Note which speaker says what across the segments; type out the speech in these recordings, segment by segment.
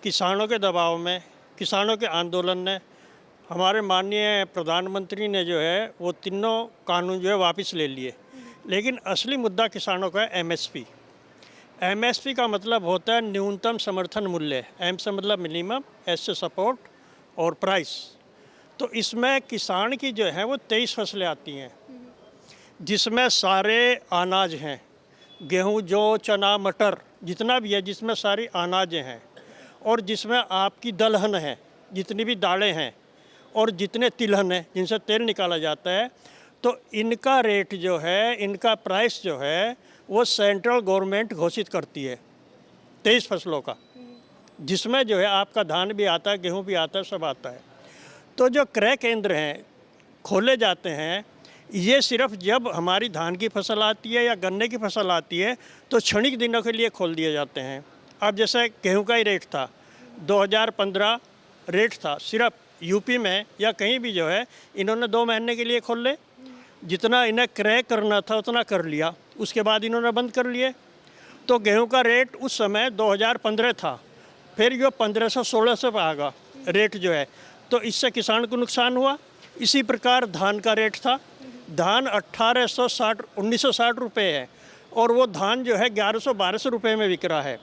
Speaker 1: किसानों के दबाव में, किसानों के आंदोलन ने हमारे माननीय प्रधानमंत्री ने जो है वो तीनों कानून जो है वापस ले लिए। लेकिन असली मुद्दा किसानों का है एमएसपी। एमएसपी का मतलब होता है न्यूनतम समर्थन मूल्य। एम से मतलब मिनिमम, एस से सपोर्ट और प्राइस। तो इसमें किसान की जो है वो 23 फसलें आती हैं, जिसमें सारे अनाज हैं, गेहूँ, जौ, चना, मटर, जितना भी है, जिसमें सारी अनाजें हैं, और जिसमें आपकी दलहन है, जितनी भी दालें हैं, और जितने तिलहन हैं जिनसे तेल निकाला जाता है। तो इनका रेट जो है, इनका प्राइस जो है वो सेंट्रल गवर्नमेंट घोषित करती है 23 फसलों का, जिसमें जो है आपका धान भी आता है, गेहूँ भी आता है, सब आता है। तो जो क्रय केंद्र हैं खोले जाते हैं, ये सिर्फ जब हमारी धान की फसल आती है या गन्ने की फसल आती है तो क्षणिक दिनों के लिए खोल दिए जाते हैं। अब जैसे गेहूं का ही रेट था, 2015 रेट था, सिर्फ यूपी में या कहीं भी जो है इन्होंने 2 महीने के लिए खोल ले, जितना इन्हें क्रय करना था उतना कर लिया, उसके बाद इन्होंने बंद कर लिए। तो गेहूं का रेट उस समय 2015 था, फिर जो 1500-1600 पे आ गया रेट जो है, तो इससे किसान को नुकसान हुआ। इसी प्रकार धान का रेट था, धान 1960 रुपये है, और वो धान जो है 1100-1200 रुपये में बिक रहा है।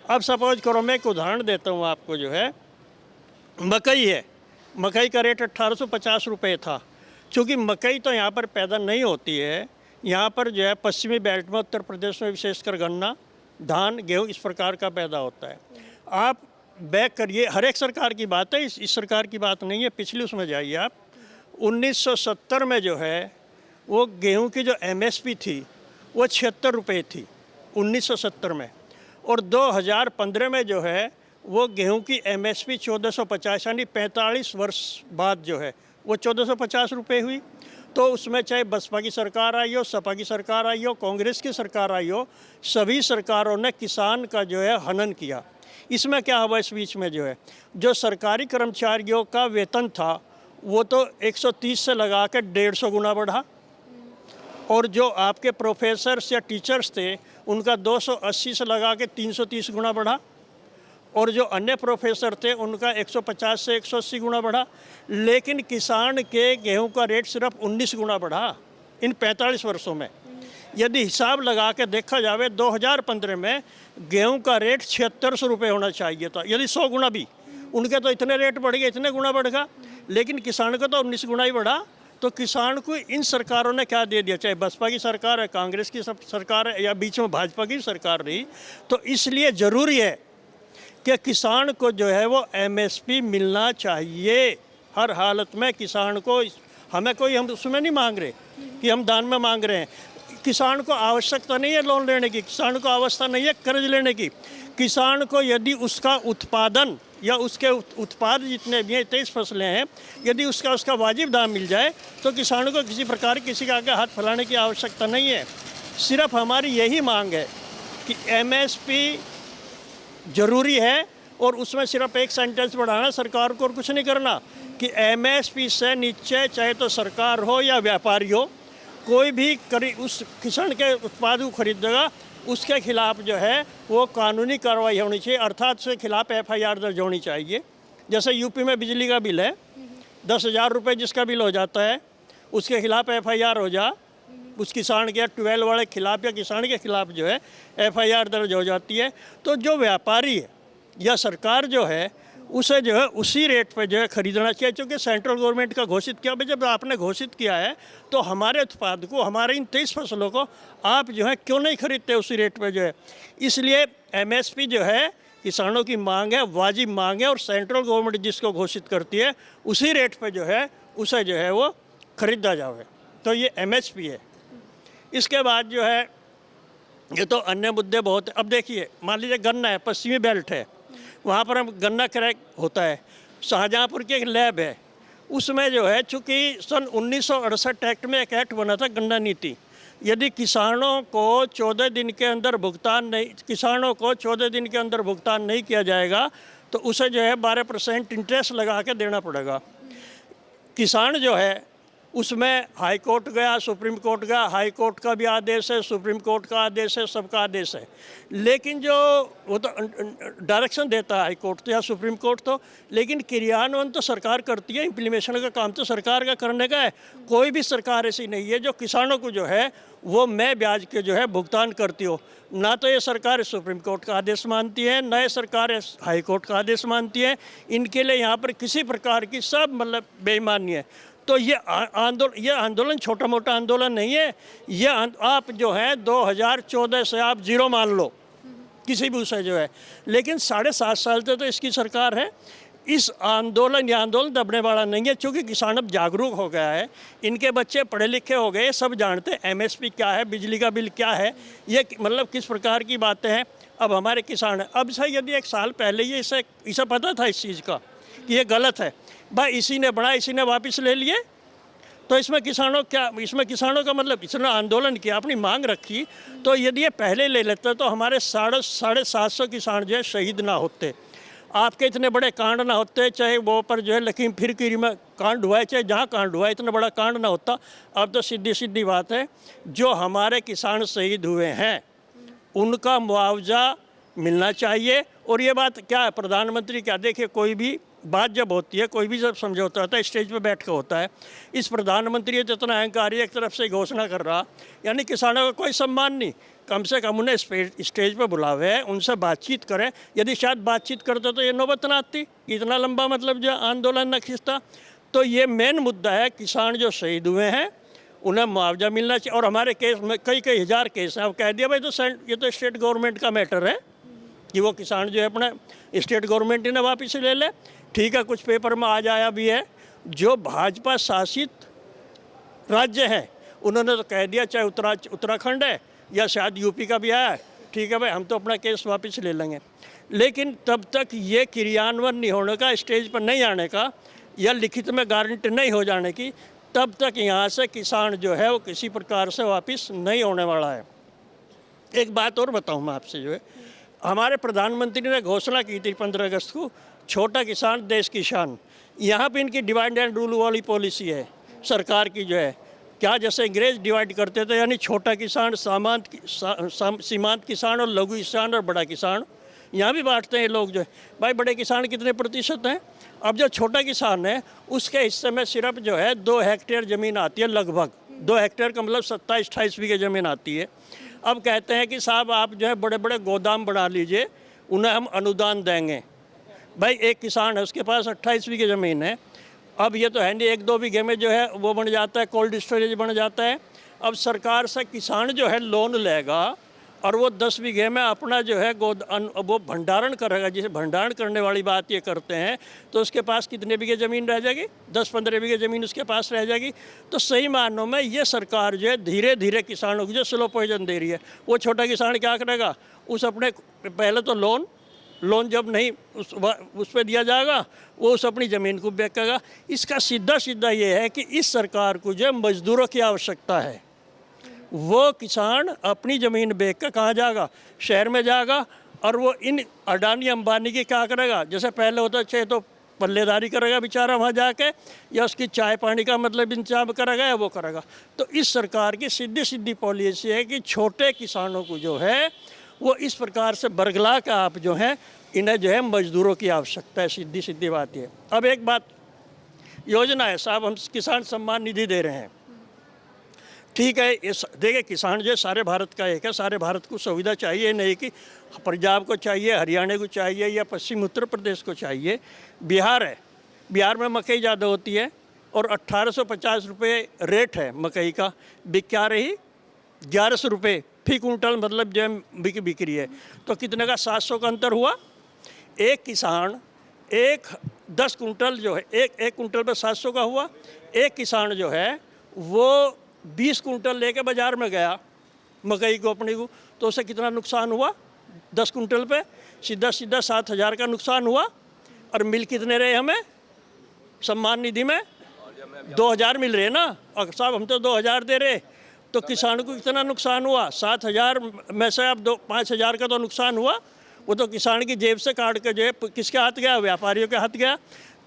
Speaker 1: अब सपोज करो, मैं एक उदाहरण देता हूँ आपको, जो है मकई है, मकई का रेट 1850 रुपये था। चूँकि मकई तो यहाँ पर पैदा नहीं होती है, यहाँ पर जो है पश्चिमी बेल्ट में, उत्तर प्रदेश में विशेषकर गन्ना, धान, गेहूँ इस प्रकार का पैदा होता है। आप बैक करिए, हर एक सरकार की बात है, इस सरकार की बात नहीं है, पिछली उसमें जाइए आप। 1970 में जो है वो गेहूं की जो एमएसपी थी वो 76 रुपये थी 1970 में, और 2015 में जो है वो गेहूं की एमएसपी 1450, यानी 45 वर्ष बाद जो है वो 1450 रुपये हुई। तो उसमें चाहे बसपा की सरकार आई हो, सपा की सरकार आई हो, कांग्रेस की सरकार आई हो, सभी सरकारों ने किसान का जो है हनन किया। इसमें क्या हुआ, इस बीच में जो है जो सरकारी कर्मचारियों का वेतन था वो तो 130 से लगा के 150 गुना बढ़ा, और जो आपके प्रोफेसर्स या टीचर्स थे उनका 280 से लगा के 330 गुना बढ़ा, और जो अन्य प्रोफेसर थे उनका 150 से 180 गुना बढ़ा। लेकिन किसान के गेहूं का रेट सिर्फ 19 गुना बढ़ा इन 45 वर्षों में। यदि हिसाब लगा के देखा जाए, 2015 में गेहूं का रेट 7600 रुपये होना चाहिए था, यदि 100 गुना भी। उनके तो इतने रेट बढ़ गए, इतने गुना बढ़ गया, लेकिन किसान का तो 19 गुना ही बढ़ा। तो किसान को इन सरकारों ने क्या दे दिया, चाहे बसपा की सरकार है, कांग्रेस की सरकार है, या बीच में भाजपा की सरकार रही। तो इसलिए ज़रूरी है कि किसान को जो है वो एमएसपी मिलना चाहिए हर हालत में। किसान को, हमें कोई, हम उसमें नहीं मांग रहे कि हम दान में मांग रहे हैं। किसान को आवश्यकता नहीं है लोन लेने की, किसान को आवश्यकता नहीं है कर्ज लेने की। किसान को यदि उसका उत्पादन या उसके उत्पाद जितने भी हैं, 23 फसलें हैं, यदि उसका वाजिब दाम मिल जाए तो किसान को किसी प्रकार किसी का आगे हाथ फैलाने की आवश्यकता नहीं है। सिर्फ हमारी यही मांग है कि एमएसपी ज़रूरी है, और उसमें सिर्फ एक सेंटेंस बढ़ाना सरकार को, और कुछ नहीं करना, कि एमएसपी से नीचे चाहे तो सरकार हो या व्यापारी हो, कोई भी उस किसान के उत्पाद को खरीदेगा उसके खिलाफ जो है वो कानूनी कार्रवाई होनी चाहिए, अर्थात उसके खिलाफ एफआईआर दर्ज होनी चाहिए। जैसे यूपी में बिजली का बिल है, 10,000 रुपये जिसका बिल हो जाता है, उसके खिलाफ एफआईआर हो जा, उस किसान के 12 वाले खिलाफ या किसान के खिलाफ जो है एफआईआर दर्ज हो जाती है। तो जो व्यापारी है या सरकार जो है उसे जो है उसी रेट पे जो है ख़रीदना चाहिए, क्योंकि सेंट्रल गवर्नमेंट का घोषित किया। जब आपने घोषित किया है तो हमारे उत्पाद को, हमारे इन 23 फसलों को आप जो है क्यों नहीं खरीदते उसी रेट पे जो है। इसलिए एमएसपी जो है किसानों की मांग है, वाजिब मांग है, और सेंट्रल गवर्नमेंट जिसको घोषित करती है उसी रेट पे जो है उसे जो है वो ख़रीदा जाए। तो ये एमएसपी है। इसके बाद जो है ये तो अन्य मुद्दे बहुत है। अब देखिए, मान लीजिए गन्ना है, पश्चिमी बेल्ट है, वहाँ पर हम गन्ना क्रय होता है। शाहजहाँपुर की एक लैब है, उसमें जो है चूँकि सन 1968 एक्ट में एक एक्ट बना था, गन्ना नीति। यदि किसानों को 14 दिन के अंदर भुगतान नहीं किया जाएगा तो उसे जो है 12% इंटरेस्ट लगा के देना पड़ेगा। किसान जो है उसमें हाई कोर्ट गया, सुप्रीम कोर्ट गया, हाई कोर्ट का भी आदेश है, सुप्रीम कोर्ट का आदेश है, सबका आदेश है। लेकिन जो वो तो डायरेक्शन देता है हाई कोर्ट तो या सुप्रीम कोर्ट तो, लेकिन क्रियान्वयन तो सरकार करती है, इम्प्लीमेशन का काम तो सरकार का करने का है। कोई भी सरकार ऐसी नहीं है जो किसानों को जो है वो मैं ब्याज के जो है भुगतान करती हो। ना तो ये सरकार सुप्रीम कोर्ट का आदेश मानती है, ना ये सरकार हाई कोर्ट का आदेश मानती है। इनके लिए यहाँ पर किसी प्रकार की सब मतलब बेईमानी है। तो ये आंदोलन छोटा मोटा आंदोलन नहीं है। ये आप जो है 2014 से आप जीरो मान लो किसी भी उसे जो है, लेकिन 7.5 साल से तो इसकी सरकार है। इस आंदोलन दबने वाला नहीं है, क्योंकि किसान अब जागरूक हो गया है, इनके बच्चे पढ़े लिखे हो गए, सब जानते हैं एमएसपी क्या है, बिजली का बिल क्या है, ये मतलब किस प्रकार की बातें हैं। अब हमारे किसान अब से यदि 1 साल पहले ये इसे पता था इस चीज़ का कि ये गलत है, भाई इसी ने बढ़ा, इसी ने वापस ले लिए, तो इसमें किसानों का मतलब इसने आंदोलन किया, अपनी मांग रखी, तो यदि ये पहले ले लेते तो हमारे 750 किसान जो है शहीद ना होते, आपके इतने बड़े कांड ना होते, चाहे वो पर जो है लखीमपुर खीरी में कांड हुआ है, चाहे जहाँ कांड हुआ है, इतना बड़ा कांड ना होता। अब तो सीधी बात है, जो हमारे किसान शहीद हुए हैं उनका मुआवजा मिलना चाहिए। और ये बात क्या है, प्रधानमंत्री क्या, देखिए कोई भी बात जब होती है, कोई भी जब समझौता होता है, स्टेज पे बैठ कर होता है। इस प्रधानमंत्री तो इतना अहंकारी एक तरफ से घोषणा कर रहा, यानी किसानों का कोई सम्मान नहीं। कम से कम उन्हें स्टेज पर बुलावे, उनसे बातचीत करें। यदि शायद बातचीत करते तो ये नौबत ना आती, इतना लंबा मतलब जो आंदोलन न खिंचता। तो ये मेन मुद्दा है, किसान जो शहीद हुए हैं उन्हें मुआवजा मिलना चाहिए। और हमारे केस में कई हजार केस हैं। अब कह दिया भाई तो ये तो स्टेट गवर्नमेंट का मैटर है कि वो किसान जो है अपना स्टेट गवर्नमेंट ने वापस ले ले। ठीक है, कुछ पेपर में आज आया भी है, जो भाजपा शासित राज्य हैं उन्होंने तो कह दिया, चाहे उत्तराखंड है या शायद यूपी का भी आया है, ठीक है भाई हम तो अपना केस वापस ले लेंगे। लेकिन तब तक ये क्रियान्वयन नहीं होने का, स्टेज पर नहीं आने का, या लिखित में गारंटी नहीं हो जाने की, तब तक यहाँ से किसान जो है वो किसी प्रकार से वापस नहीं होने वाला है। एक बात और बताऊँ मैं आपसे, जो है हमारे प्रधानमंत्री ने घोषणा की थी 15 अगस्त को, छोटा किसान देश की शान। यहाँ पे इनकी डिवाइड एंड रूल वाली पॉलिसी है सरकार की, जो है क्या जैसे अंग्रेज डिवाइड करते थे, यानी छोटा किसान, सीमांत किसान और लघु किसान और बड़ा किसान, यहाँ भी बांटते हैं लोग जो है। भाई बड़े किसान कितने प्रतिशत हैं? अब जो छोटा किसान है उसके हिस्से में सिर्फ जो है 2 हेक्टेयर ज़मीन आती है, लगभग 2 हेक्टेयर का मतलब 27-28 बीघे ज़मीन आती है। अब कहते हैं कि साहब आप जो है बड़े बड़े गोदाम बना लीजिए, उन्हें हम अनुदान देंगे। भाई एक किसान है, उसके पास 28 बीघे ज़मीन है। अब ये तो है नहीं 1-2 बीघे में जो है वो बन जाता है, कोल्ड स्टोरेज बन जाता है। अब सरकार से किसान जो है लोन लेगा और वो 10 बीघे में अपना जो है वो भंडारण करेगा। जिसे भंडारण करने वाली बात ये करते हैं, तो उसके पास कितने बीघे ज़मीन रह जाएगी? 10-15 बीघे ज़मीन उसके पास रह जाएगी। तो सही मानों में ये सरकार जो है धीरे धीरे किसानों को जो स्लो पॉइजन दे रही है। वो छोटा किसान क्या करेगा? उस अपने पहले तो लोन जब नहीं उस पर दिया जाएगा, वो उस अपनी ज़मीन को बेचेगा। इसका सीधा ये है कि इस सरकार को जो मजदूरों की आवश्यकता है, वो किसान अपनी ज़मीन बेच कर कहाँ जाएगा? शहर में जाएगा। और वो इन अडानी अंबानी की क्या करेगा? जैसे पहले होता चाहे तो पल्लेदारी करेगा बेचारा वहाँ जाके, या उसकी चाय पानी का मतलब इंतजाम करेगा या वो करेगा। तो इस सरकार की सीधी पॉलिसी है कि छोटे किसानों को जो है वो इस प्रकार से बरगला के आप जो हैं इन्हें जो है मजदूरों की आवश्यकता है। सीधी बात ये। अब एक बात योजना है साहब, हम किसान सम्मान निधि दे रहे हैं, ठीक है। ये देखिए किसान जो है सारे भारत का एक है, सारे भारत को सुविधा चाहिए, नहीं कि पंजाब को चाहिए, हरियाणा को चाहिए या पश्चिम उत्तर प्रदेश को चाहिए। बिहार है, बिहार में मकई ज़्यादा होती है और 1850 रुपये रेट है मकई का, बिक क्या रही 1100 रुपये फी कुंटल, मतलब जो है बिक्री है। तो कितने का 700 का अंतर हुआ। एक किसान 10 कुंटल जो है एक कुंटल पर 700 का हुआ। एक किसान जो है वो 20 कुंटल लेके बाज़ार में गया मकई को अपनी को, तो उसे कितना नुकसान हुआ? 10 कुंटल पे सीधा 7,000 का नुकसान हुआ। और मिल कितने रहे हमें सम्मान निधि में? 2,000 मिल रहे ना। और साहब हम तो 2,000 दे रहे, तो किसान को कितना नुकसान हुआ? 7,000 में से अब 5,000 का तो नुकसान हुआ। वो तो किसान की जेब से काट के जो है किसके हाथ गया? व्यापारियों के हाथ गया।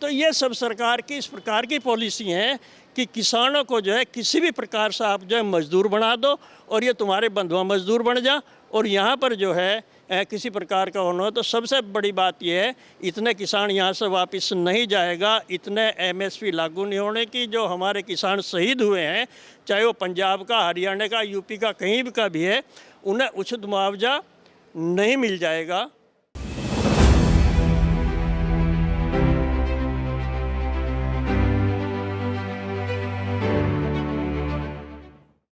Speaker 1: तो ये सब सरकार की इस प्रकार की पॉलिसी हैं कि किसानों को जो है किसी भी प्रकार से आप जो है मजदूर बना दो और ये तुम्हारे बंधुआ मजदूर बन जा, और यहाँ पर जो है किसी प्रकार का होना हो। तो सबसे बड़ी बात यह है, इतने किसान यहाँ से वापस नहीं जाएगा, इतने एमएसपी लागू नहीं होने की। जो हमारे किसान शहीद हुए हैं, चाहे वो पंजाब का, हरियाणा का, यूपी का, कहीं भी का भी है, उन्हें उचित मुआवजा नहीं मिल जाएगा।